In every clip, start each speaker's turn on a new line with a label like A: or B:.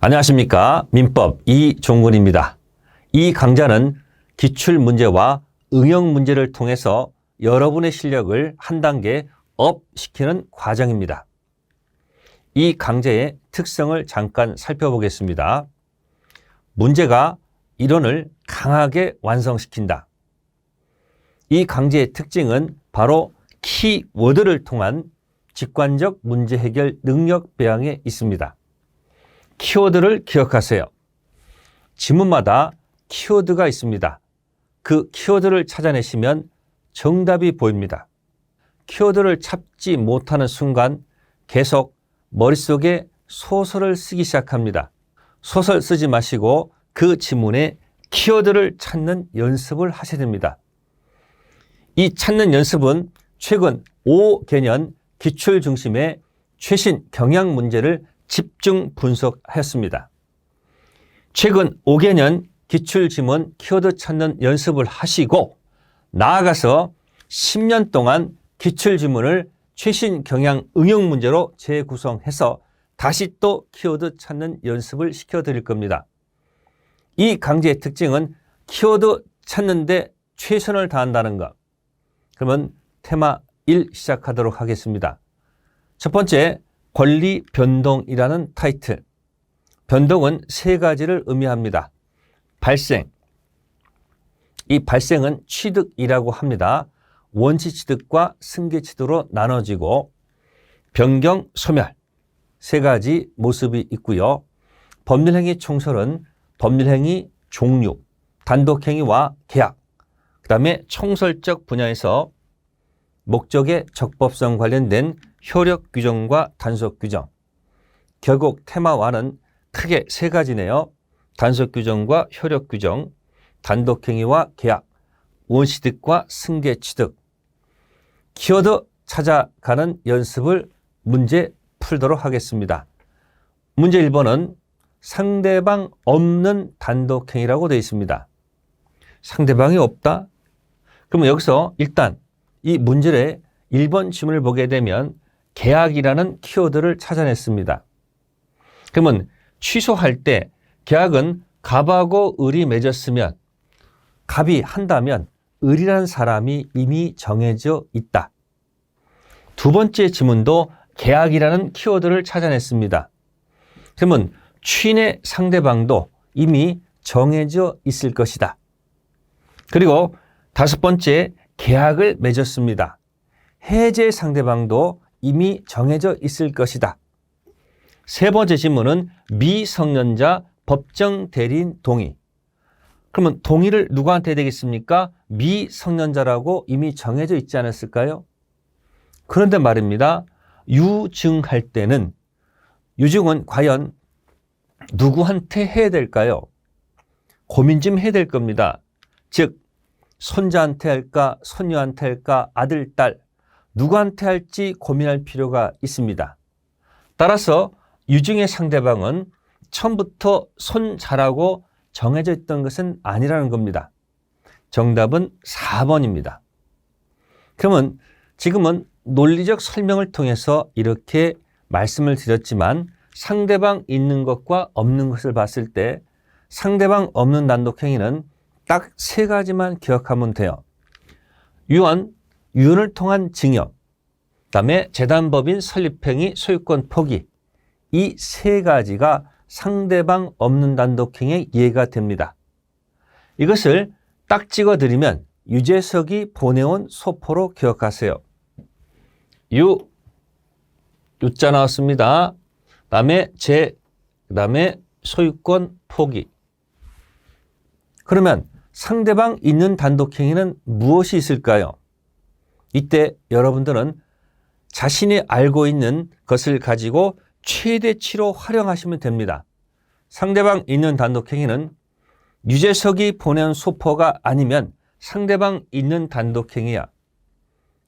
A: 안녕하십니까. 민법 이종근입니다. 이 강좌는 기출문제와 응용문제를 통해서 여러분의 실력을 한 단계 업시키는 과정입니다. 이 강좌의 특성을 잠깐 살펴보겠습니다. 문제가 이론을 강하게 완성시킨다. 이 강좌의 특징은 바로 키워드를 통한 직관적 문제 해결 능력 배양에 있습니다. 키워드를 기억하세요. 지문마다 키워드가 있습니다. 그 키워드를 찾아내시면 정답이 보입니다. 키워드를 찾지 못하는 순간 계속 머릿속에 소설을 쓰기 시작합니다. 소설 쓰지 마시고 그 지문에 키워드를 찾는 연습을 하셔야 됩니다. 이 찾는 연습은 최근 5개년 기출 중심의 최신 경향 문제를 집중 분석하였습니다. 최근 5개년 기출지문 키워드 찾는 연습을 하시고 나아가서 10년 동안 기출지문을 최신 경향 응용 문제로 재구성해서 다시 또 키워드 찾는 연습을 시켜드릴 겁니다. 이 강좌의 특징은 키워드 찾는 데 최선을 다한다는 것. 그러면 테마 1 시작하도록 하겠습니다. 첫 번째, 권리 변동이라는 타이틀. 변동은 세 가지를 의미합니다. 발생. 이 발생은 취득이라고 합니다. 원시 취득과 승계 취득으로 나눠지고 변경, 소멸 세 가지 모습이 있고요. 법률행위 총설은 법률행위 종류, 단독행위와 계약, 그 다음에 총설적 분야에서 목적의 적법성 관련된 효력 규정과 단속 규정. 결국 테마와는 크게 세 가지네요. 단속 규정과 효력 규정, 단독행위와 계약, 원시득과 승계 취득. 키워드 찾아가는 연습을 문제 풀도록 하겠습니다. 문제 1번은 상대방 없는 단독행위라고 되어 있습니다. 상대방이 없다? 그러면 여기서 일단 이 문제의 1번 지문을 보게 되면 계약이라는 키워드를 찾아냈습니다. 그러면 취소할 때 계약은 갑하고 을이 맺었으면 갑이 한다면 을이라는 사람이 이미 정해져 있다. 두 번째 지문도 계약이라는 키워드를 찾아냈습니다. 그러면 취인의 상대방도 이미 정해져 있을 것이다. 그리고 다섯 번째, 계약을 맺었습니다. 해제 상대방도 이미 정해져 있을 것이다. 세 번째 질문은 미성년자 법정 대리인 동의. 그러면 동의를 누구한테 해야 되겠습니까? 미성년자라고 이미 정해져 있지 않았을까요? 그런데 말입니다. 유증할 때는 유증은 과연 누구한테 해야 될까요? 고민 좀 해야 될 겁니다. 즉 손자한테 할까, 손녀한테 할까, 아들, 딸 누구한테 할지 고민할 필요가 있습니다. 따라서 유증의 상대방은 처음부터 손자라고 정해져 있던 것은 아니라는 겁니다. 정답은 4번입니다. 그러면 지금은 논리적 설명을 통해서 이렇게 말씀을 드렸지만 상대방 있는 것과 없는 것을 봤을 때 상대방 없는 단독행위는 딱 세 가지만 기억하면 돼요. 유언, 유언을 통한 징역, 그 다음에 재단법인 설립행위, 소유권 포기. 이 세 가지가 상대방 없는 단독행위에 이해가 됩니다. 이것을 딱 찍어드리면 유재석이 보내온 소포로 기억하세요. 유자 나왔습니다. 그 다음에 그 다음에 소유권 포기. 그러면 상대방 있는 단독행위는 무엇이 있을까요? 이때 여러분들은 자신이 알고 있는 것을 가지고 최대치로 활용하시면 됩니다. 상대방 있는 단독행위는 유재석이 보낸 소포가 아니면 상대방 있는 단독행위야.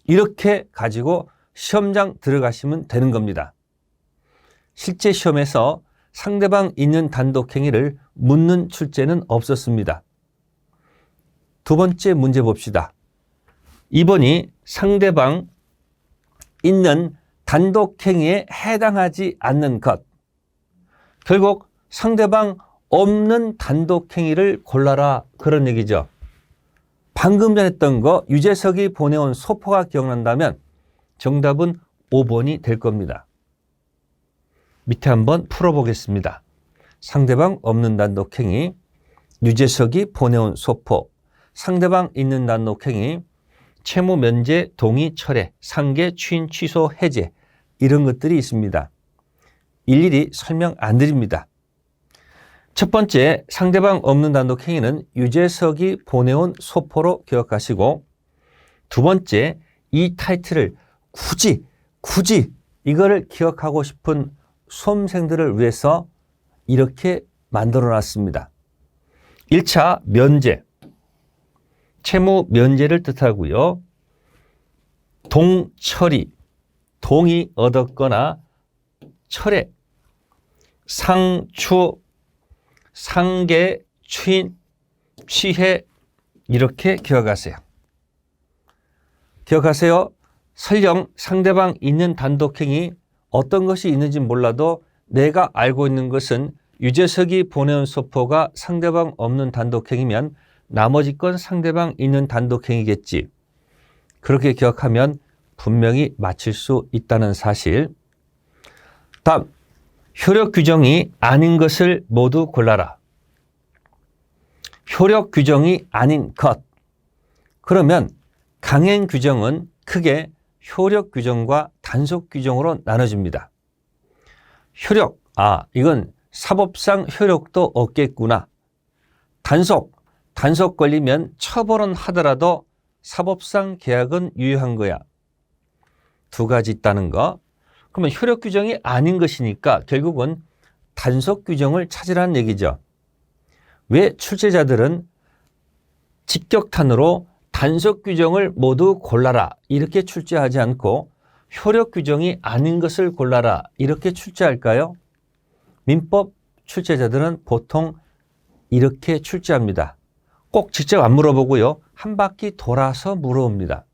A: 이렇게 가지고 시험장 들어가시면 되는 겁니다. 실제 시험에서 상대방 있는 단독행위를 묻는 출제는 없었습니다. 두 번째 문제 봅시다. 2번이 상대방 있는 단독행위에 해당하지 않는 것. 결국 상대방 없는 단독행위를 골라라 그런 얘기죠. 방금 전 했던 거 유재석이 보내온 소포가 기억난다면 정답은 5번이 될 겁니다. 밑에 한번 풀어보겠습니다. 상대방 없는 단독행위, 유재석이 보내온 소포, 상대방 있는 단독행위, 채무 면제, 동의, 철회, 상계, 추인, 취소, 해제 이런 것들이 있습니다. 일일이 설명 안 드립니다. 첫 번째, 상대방 없는 단독행위는 유재석이 보내온 소포로 기억하시고, 두 번째, 이 타이틀을 굳이 이거를 기억하고 싶은 수험생들을 위해서 이렇게 만들어 놨습니다. 1차 면제, 채무 면제를 뜻하고요. 동철이, 동의 얻었거나 철회, 상추, 상계, 추인, 취해 이렇게 기억하세요. 기억하세요. 설령 상대방 있는 단독행위 어떤 것이 있는지 몰라도 내가 알고 있는 것은 유재석이 보내온 소포가 상대방 없는 단독행위면 나머지 건 상대방 있는 단독행위겠지. 그렇게 기억하면 분명히 맞힐 수 있다는 사실. 다음, 효력 규정이 아닌 것을 모두 골라라. 효력 규정이 아닌 것. 그러면 강행 규정은 크게 효력 규정과 단속 규정으로 나눠집니다. 효력, 이건 사법상 효력도 없겠구나. 단속 걸리면 처벌은 하더라도 사법상 계약은 유효한 거야. 두 가지 있다는 거. 그러면 효력 규정이 아닌 것이니까 결국은 단속 규정을 찾으라는 얘기죠. 왜 출제자들은 직격탄으로 단속 규정을 모두 골라라 이렇게 출제하지 않고 효력 규정이 아닌 것을 골라라 이렇게 출제할까요? 민법 출제자들은 보통 이렇게 출제합니다. 꼭 직접 안 물어보고요. 한 바퀴 돌아서 물어봅니다.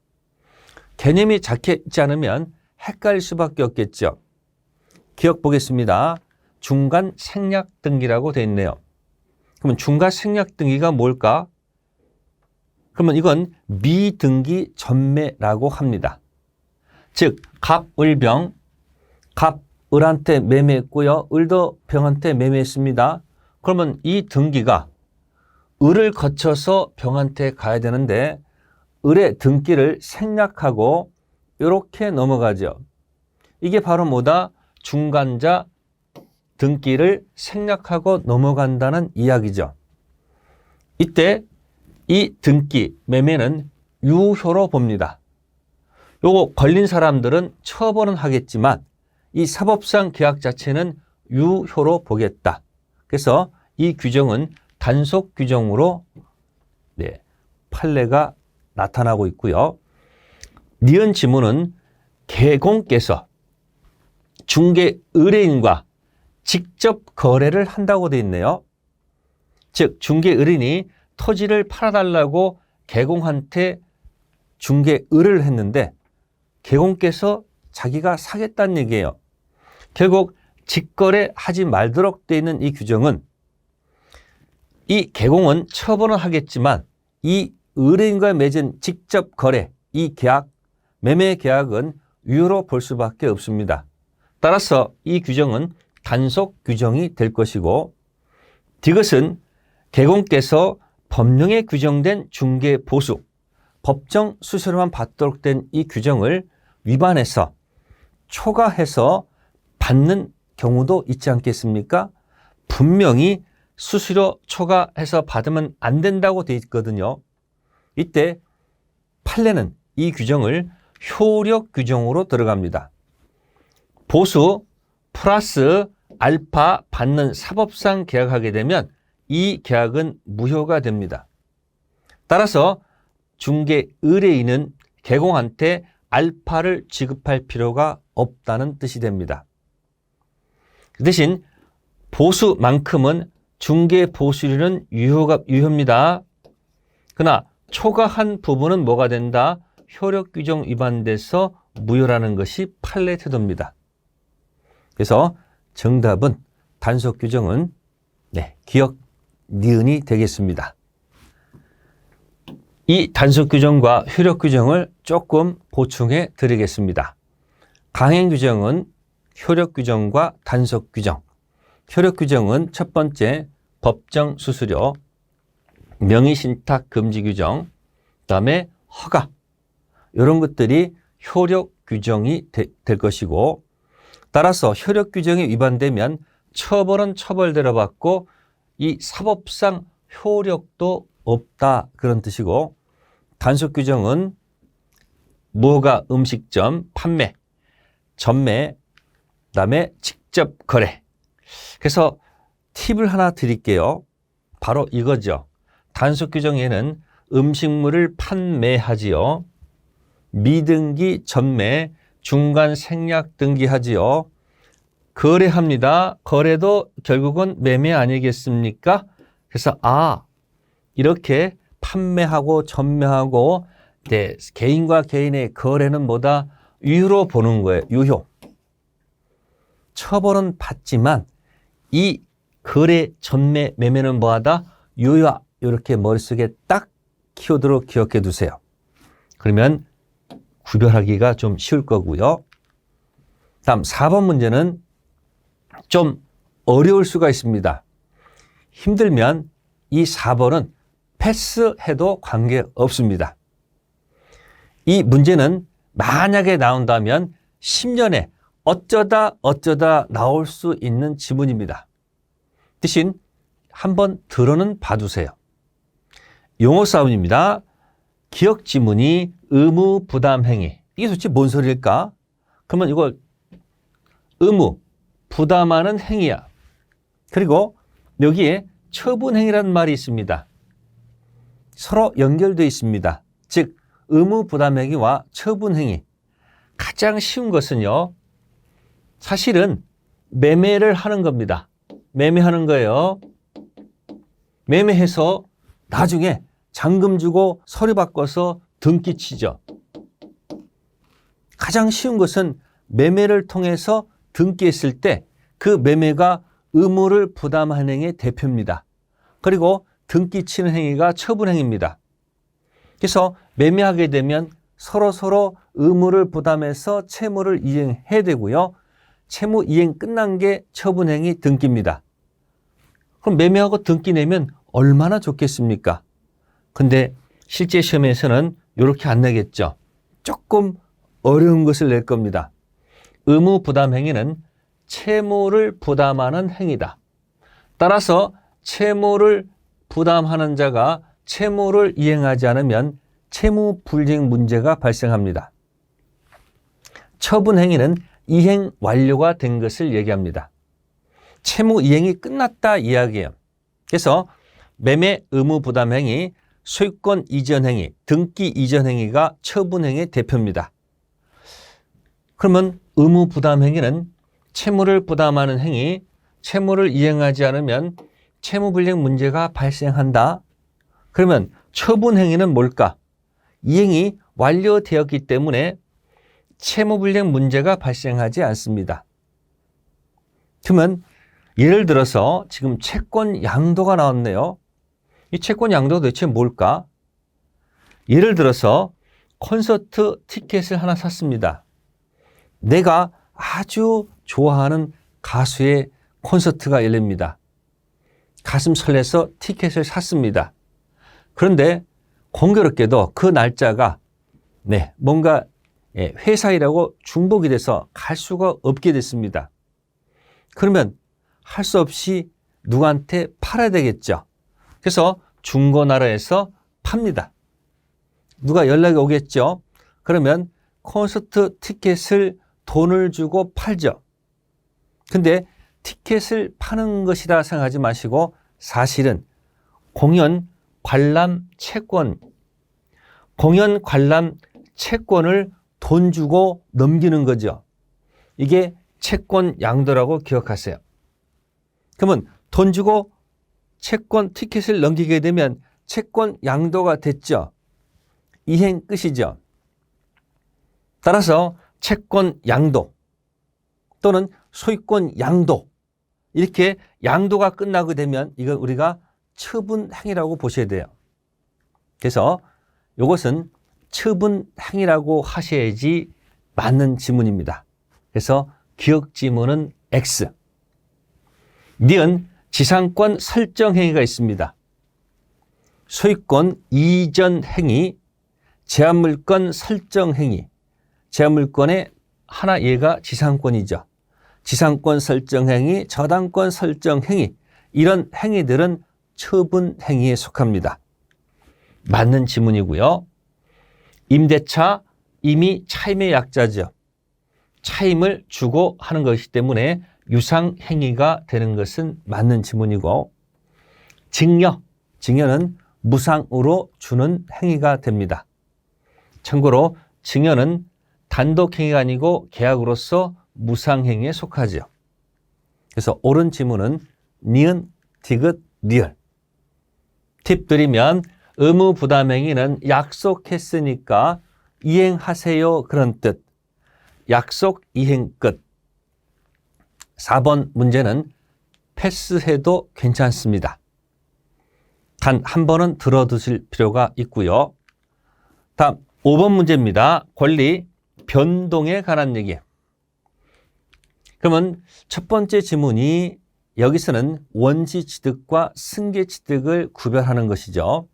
A: 개념이 잡혀 있지 않으면 헷갈릴 수밖에 없겠죠. 기억 보겠습니다. 중간 생략 등기라고 되어 있네요. 그러면 중간 생략 등기가 뭘까? 그러면 이건 미등기 전매라고 합니다. 즉 갑을병, 갑을한테 매매했고요. 을도 병한테 매매했습니다. 그러면 이 등기가 을을 거쳐서 병한테 가야 되는데 을의 등기를 생략하고 이렇게 넘어가죠. 이게 바로 뭐다? 중간자 등기를 생략하고 넘어간다는 이야기죠. 이때 이 등기, 매매는 유효로 봅니다. 요거 걸린 사람들은 처벌은 하겠지만 이 사법상 계약 자체는 유효로 보겠다. 그래서 이 규정은 단속 규정으로 판례가 나타나고 있고요. 니은 지문은 개공께서 중개 의뢰인과 직접 거래를 한다고 되어 있네요. 즉 중개 의뢰인이 토지를 팔아달라고 개공한테 중개 의뢰를 했는데 개공께서 자기가 사겠다는 얘기예요. 결국 직거래 하지 말도록 되어 있는 이 규정은 이 개공은 처벌은 하겠지만 이 의뢰인과 맺은 직접 거래, 이 계약, 매매 계약은 유효로 볼 수밖에 없습니다. 따라서 이 규정은 단속 규정이 될 것이고 이것은 개공께서 법령에 규정된 중개 보수, 법정 수수료만 받도록 된 이 규정을 위반해서 초과해서 받는 경우도 있지 않겠습니까? 분명히 수수료 초과해서 받으면 안 된다고 되어 있거든요. 이때 판례는 이 규정을 효력 규정으로 들어갑니다. 보수 플러스 알파 받는 사법상 계약하게 되면 이 계약은 무효가 됩니다. 따라서 중개 의뢰인은 개공한테 알파를 지급할 필요가 없다는 뜻이 됩니다. 그 대신 보수만큼은 중개 보수료는 유효입니다. 그러나 초과한 부분은 뭐가 된다? 효력 규정 위반돼서 무효라는 것이 판례 태도입니다. 그래서 정답은 단속 규정은 네, 기억 니은이 되겠습니다. 이 단속 규정과 효력 규정을 조금 보충해 드리겠습니다. 강행 규정은 효력 규정과 단속 규정. 효력 규정은 첫 번째 법정 수수료, 명의신탁 금지 규정, 그다음에 허가 이런 것들이 효력 규정이 될 것이고, 따라서 효력 규정이 위반되면 처벌은 처벌대로 받고 이 사법상 효력도 없다 그런 뜻이고, 단속 규정은 무허가 음식점 판매, 전매, 그다음에 직접 거래. 그래서 팁을 하나 드릴게요. 바로 이거죠. 단속 규정에는 음식물을 판매하지요, 미등기 전매, 중간 생략 등기하지요, 거래합니다. 거래도 결국은 매매 아니겠습니까? 그래서 이렇게 판매하고 전매하고, 네, 개인과 개인의 거래는 뭐다? 유효로 보는 거예요. 유효. 처벌은 받지만 이 거래, 전매, 매매는 뭐하다? 유효. 이렇게 머릿속에 딱 키워드로 기억해 두세요. 그러면 구별하기가 좀 쉬울 거고요. 다음 4번 문제는 좀 어려울 수가 있습니다. 힘들면 이 4번은 패스해도 관계없습니다. 이 문제는 만약에 나온다면 10년에 어쩌다 나올 수 있는 지문입니다. 대신 한번 들어는 봐두세요. 용어 싸움입니다. 기억 지문이 의무 부담 행위. 이게 도대체 뭔 소리일까? 그러면 이걸 의무, 부담하는 행위야. 그리고 여기에 처분 행위라는 말이 있습니다. 서로 연결되어 있습니다. 즉 의무 부담 행위와 처분 행위. 가장 쉬운 것은요, 사실은 매매를 하는 겁니다. 매매하는 거예요. 매매해서 나중에 잔금 주고 서류 바꿔서 등기 치죠. 가장 쉬운 것은 매매를 통해서 등기했을 때 그 매매가 의무를 부담하는 행위의 대표입니다. 그리고 등기 치는 행위가 처분 행위입니다. 그래서 매매하게 되면 서로 의무를 부담해서 채무를 이행해야 되고요. 채무 이행 끝난 게 처분 행위 등기입니다. 그럼 매매하고 등기 내면 얼마나 좋겠습니까? 근데 실제 시험에서는 이렇게 안 내겠죠. 조금 어려운 것을 낼 겁니다. 의무 부담 행위는 채무를 부담하는 행위다. 따라서 채무를 부담하는 자가 채무를 이행하지 않으면 채무 불이행 문제가 발생합니다. 처분 행위는 이행 완료가 된 것을 얘기합니다. 채무 이행이 끝났다 이야기예요. 그래서 매매 의무 부담 행위, 소유권 이전 행위, 등기 이전 행위가 처분 행위의 대표입니다. 그러면 의무 부담 행위는 채무를 부담하는 행위, 채무를 이행하지 않으면 채무 불이행 문제가 발생한다. 그러면 처분 행위는 뭘까? 이행이 완료되었기 때문에 채무 불이행 문제가 발생하지 않습니다. 그러면 예를 들어서 지금 채권 양도가 나왔네요. 이 채권 양도가 도대체 뭘까? 예를 들어서 콘서트 티켓을 하나 샀습니다. 내가 아주 좋아하는 가수의 콘서트가 열립니다. 가슴 설레서 티켓을 샀습니다. 그런데 공교롭게도 그 날짜가 뭔가 회사 일하고 중복이 돼서 갈 수가 없게 됐습니다. 그러면 할 수 없이 누구한테 팔아야 되겠죠. 그래서 중고나라에서 팝니다. 누가 연락이 오겠죠. 그러면 콘서트 티켓을 돈을 주고 팔죠. 근데 티켓을 파는 것이라 생각하지 마시고 사실은 공연 관람 채권을 돈 주고 넘기는 거죠. 이게 채권 양도라고 기억하세요. 그러면 돈 주고 채권 티켓을 넘기게 되면 채권 양도가 됐죠. 이행 끝이죠. 따라서 채권 양도 또는 소유권 양도, 이렇게 양도가 끝나게 되면 이건 우리가 처분행위라고 보셔야 돼요. 그래서 이것은 처분행위라고 하셔야지 맞는 지문입니다. 그래서 기억 지문은 X. 니은 지상권 설정 행위가 있습니다. 소유권 이전 행위, 제한물권 설정 행위. 제한물권의 하나 얘가 지상권이죠. 지상권 설정 행위, 저당권 설정 행위. 이런 행위들은 처분 행위에 속합니다. 맞는 지문이고요. 임대차 이미 차임의 약자죠. 차임을 주고 하는 것이기 때문에 유상행위가 되는 것은 맞는 지문이고, 증여는 무상으로 주는 행위가 됩니다. 참고로 증여는 단독행위가 아니고 계약으로서 무상행위에 속하죠. 그래서 옳은 지문은 니은, 디귿, 리을. 팁 드리면 의무부담행위는 약속했으니까 이행하세요 그런 뜻. 약속 이행 끝. 4번 문제는 패스해도 괜찮습니다. 단 한 번은 들어두실 필요가 있고요. 다음 5번 문제입니다. 권리 변동에 관한 얘기. 그러면 첫 번째 지문이 여기서는 원시 취득과 승계 취득을 구별하는 것이죠.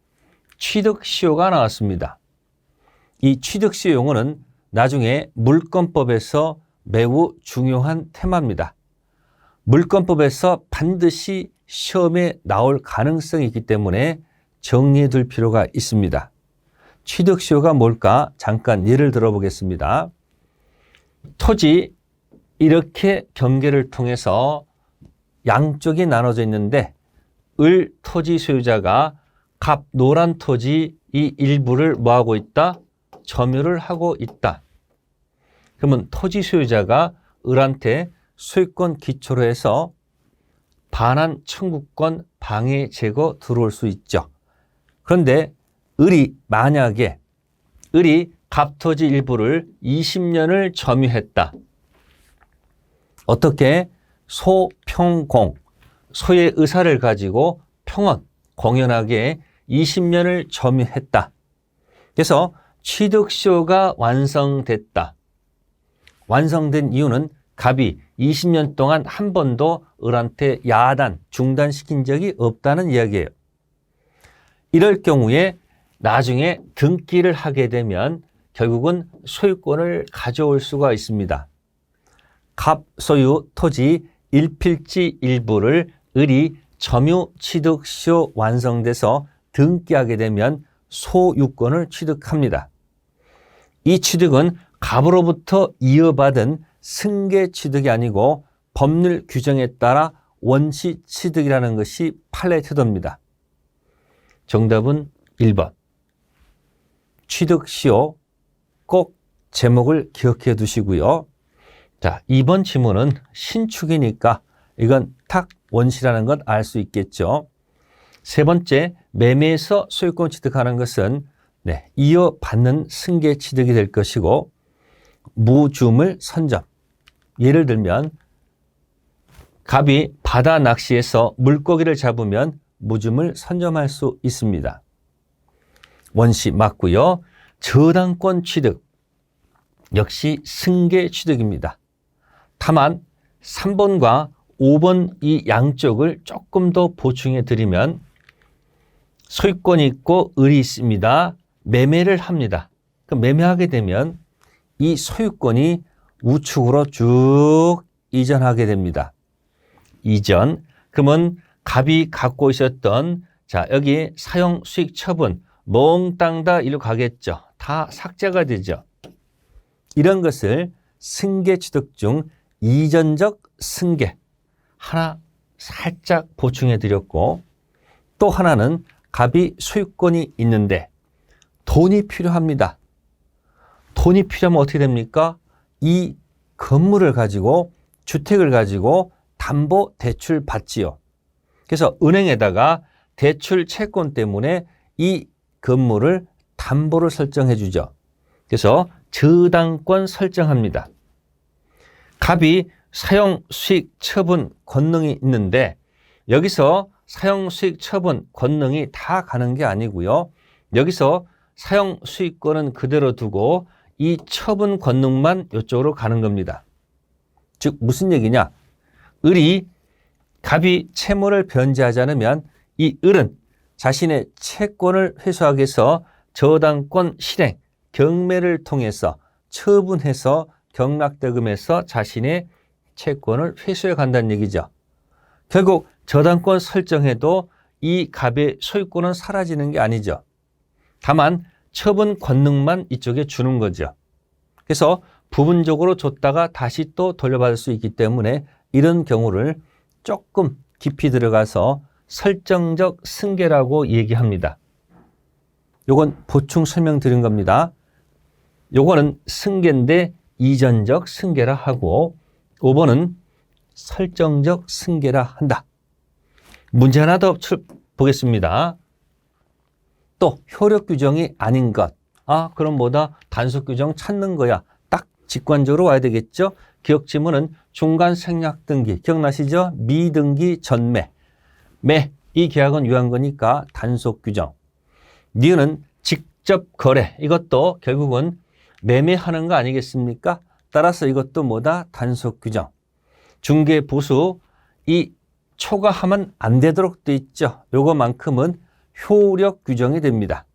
A: 취득 시효가 나왔습니다. 이 취득 시효 용어는 나중에 물권법에서 매우 중요한 테마입니다. 물권법에서 반드시 시험에 나올 가능성이 있기 때문에 정리해 둘 필요가 있습니다. 취득 시효가 뭘까? 잠깐 예를 들어보겠습니다. 토지 이렇게 경계를 통해서 양쪽이 나눠져 있는데 을 토지 소유자가 갑 노란 토지 이 일부를 뭐하고 있다? 점유를 하고 있다. 그러면 토지 소유자가 을한테 소유권 기초로 해서 반환 청구권 방해 제거 들어올 수 있죠. 그런데 을이 만약에 갑토지 일부를 20년을 점유했다. 어떻게? 소평공, 소의 의사를 가지고 평원, 공연하게 20년을 점유했다. 그래서 취득시효가 완성됐다. 완성된 이유는 갑이 20년 동안 한 번도 을한테 야단, 중단시킨 적이 없다는 이야기예요. 이럴 경우에 나중에 등기를 하게 되면 결국은 소유권을 가져올 수가 있습니다. 갑 소유 토지 1필지 일부를 을이 점유 취득 시효 완성돼서 등기하게 되면 소유권을 취득합니다. 이 취득은 갑으로부터 이어받은 승계 취득이 아니고 법률 규정에 따라 원시 취득이라는 것이 판례 태도입니다. 정답은 1번. 취득 시효 꼭 제목을 기억해 두시고요. 자, 2번 지문은 신축이니까 이건 탁 원시라는 것 알 수 있겠죠. 세 번째, 매매에서 소유권 취득하는 것은 이어받는 승계 취득이 될 것이고, 무주물 선점. 예를 들면 갑이 바다 낚시에서 물고기를 잡으면 무주물 선점할 수 있습니다. 원시 맞고요. 저당권 취득 역시 승계 취득입니다. 다만 3번과 5번 이 양쪽을 조금 더 보충해 드리면 소유권이 있고 을이 있습니다. 매매를 합니다. 그 매매하게 되면 이 소유권이 우측으로 쭉 이전하게 됩니다. 이전. 그러면 갑이 갖고 있었던 여기 사용 수익 처분 몽땅 다 이리로 가겠죠. 다 삭제가 되죠. 이런 것을 승계 취득 중 이전적 승계 하나 살짝 보충해 드렸고, 또 하나는 갑이 소유권이 있는데 돈이 필요합니다. 돈이 필요하면 어떻게 됩니까? 이 건물을 가지고 주택을 가지고 담보 대출 받지요. 그래서 은행에다가 대출 채권 때문에 이 건물을 담보를 설정해 주죠. 그래서 저당권 설정합니다. 갑이 사용, 수익, 처분 권능이 있는데 여기서 사용, 수익, 처분 권능이 다 가는 게 아니고요. 여기서 사용, 수익권은 그대로 두고 이 처분 권능만 이쪽으로 가는 겁니다. 즉 무슨 얘기냐? 을이 갑이 채무를 변제하지 않으면 이 을은 자신의 채권을 회수하기 위해서 저당권 실행, 경매를 통해서 처분해서 경락대금에서 자신의 채권을 회수해 간다는 얘기죠. 결국 저당권 설정해도 이 갑의 소유권은 사라지는 게 아니죠. 다만 처분 권능만 이쪽에 주는 거죠. 그래서 부분적으로 줬다가 다시 또 돌려받을 수 있기 때문에 이런 경우를 조금 깊이 들어가서 설정적 승계라고 얘기합니다. 요건 보충 설명드린 겁니다. 요거는 승계인데 이전적 승계라 하고 5번은 설정적 승계라 한다. 문제 하나 더 보겠습니다. 또 효력 규정이 아닌 것. 그럼 뭐다? 단속 규정 찾는 거야. 딱 직관적으로 와야 되겠죠? 기억 지문은 중간 생략 등기. 기억나시죠? 미등기 전매. 이 계약은 유한 거니까 단속 규정. 니은은 직접 거래. 이것도 결국은 매매하는 거 아니겠습니까? 따라서 이것도 뭐다? 단속 규정. 중개 보수. 이 초과하면 안 되도록 돼 있죠. 요거만큼은 효력 규정이 됩니다.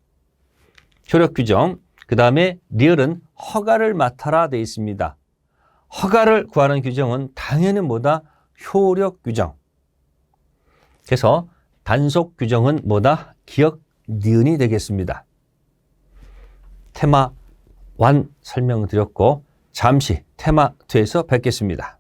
A: 효력 규정. 그 다음에 리얼은 허가를 맡아라 돼 있습니다. 허가를 구하는 규정은 당연히 뭐다? 효력 규정. 그래서 단속 규정은 뭐다? 기억 니은이 되겠습니다. 테마 1 설명드렸고 잠시 테마 2에서 뵙겠습니다.